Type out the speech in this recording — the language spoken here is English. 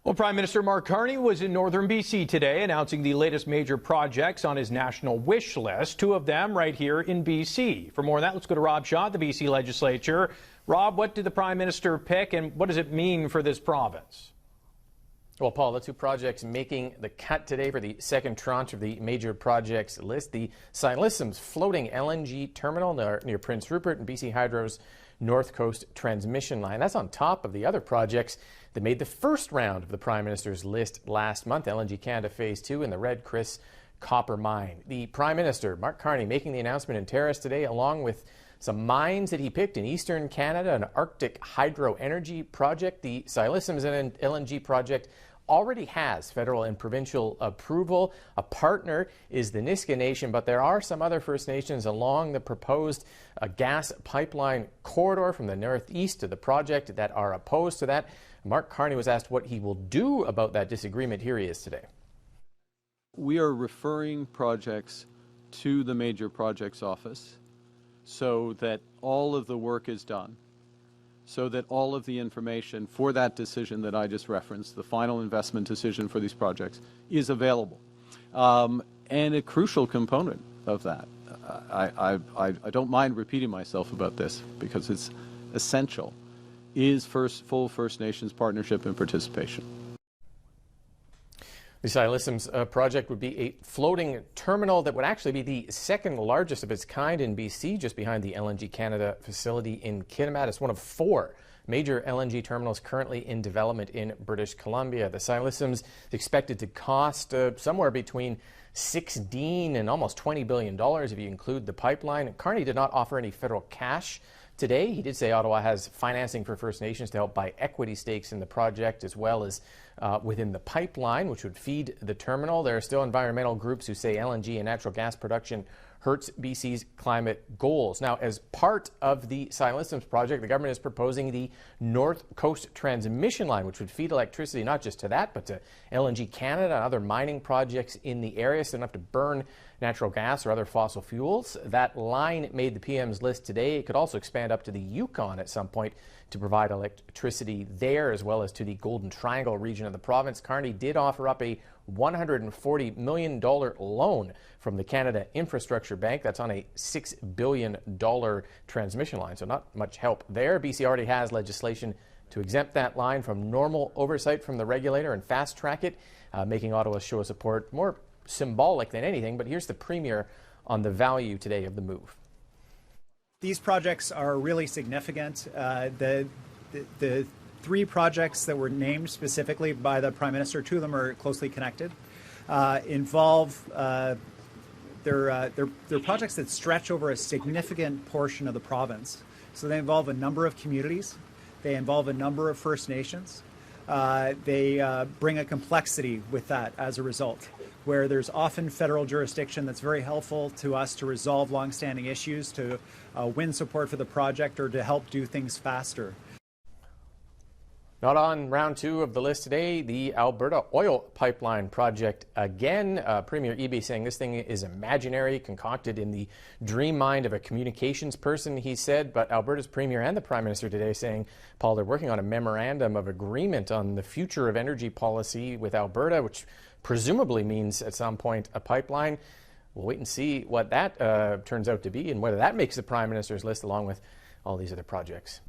Well, Prime Minister Mark Carney was in northern BC today announcing the latest major projects on his national wish list, two of them right here in BC. For more on that, let's go to Rob Shaw at the BC Legislature. Rob, what did the Prime Minister pick and what does it mean for this province? Well, Paul, the two projects making the cut today for the second tranche of the major projects list, the St. Lissam's floating LNG terminal near Prince Rupert and BC Hydro's North Coast transmission line. That's on top of the other projects that made the first round of the Prime Minister's list last month, LNG Canada Phase 2 and the Red Chris copper mine. The Prime Minister, Mark Carney, making the announcement in Terrace today, along with some mines that he picked in eastern Canada, an Arctic hydro energy project. The St. Lissam's LNG project already has federal and provincial approval. A partner is the Nisga'a Nation, but there are some other First Nations along the proposed gas pipeline corridor from the northeast to the project that are opposed to that. Mark Carney was asked what he will do about that disagreement. Here he is today. We are referring projects to the Major Projects Office so that all of the work is done, so that all of the information for that decision that I just referenced, the final investment decision for these projects, is available. And a crucial component of that, I don't mind repeating myself about this because it's essential, is full First Nations partnership and participation. The St. Lissam's project would be a floating terminal that would actually be the second largest of its kind in BC, just behind the LNG Canada facility in Kitimat. It's one of four major LNG terminals currently in development in British Columbia. The St. Lissam's is expected to cost somewhere between $16 and almost $20 billion if you include the pipeline. Carney did not offer any federal cash today. He did say Ottawa has financing for First Nations to help buy equity stakes in the project as well as within the pipeline, which would feed the terminal. There are still environmental groups who say LNG and natural gas production hurts BC's climate goals. Now, as part of the St. Lissam's project, the government is proposing the North Coast transmission line, which would feed electricity not just to that, but to LNG Canada and other mining projects in the area, so they don't have to burn natural gas or other fossil fuels. That line made the PM's list today. It could also expand up to the Yukon at some point to provide electricity there, as well as to the Golden Triangle region of the province. Carney did offer up a $140 million loan from the Canada Infrastructure Bank. That's on a $6 billion transmission line, so not much help there. BC already has legislation to exempt that line from normal oversight from the regulator and fast track it, making Ottawa's show of support more symbolic than anything. But here's the Premier on the value today of the move. These projects are really significant. The three projects that were named specifically by the Prime Minister, two of them are closely connected, involve they're projects that stretch over a significant portion of the province. So they involve a number of communities. They involve a number of First Nations. They bring a complexity with that as a result, where there's often federal jurisdiction that's very helpful to us to resolve longstanding issues, to win support for the project, or to help do things faster. Not on round two of the list today, the Alberta oil pipeline project again. Premier Eby saying this thing is imaginary, concocted in the dream mind of a communications person, he said. But Alberta's Premier and the Prime Minister today saying, Paul, they're working on a memorandum of agreement on the future of energy policy with Alberta, which presumably means at some point a pipeline. We'll wait and see what that turns out to be and whether that makes the Prime Minister's list along with all these other projects.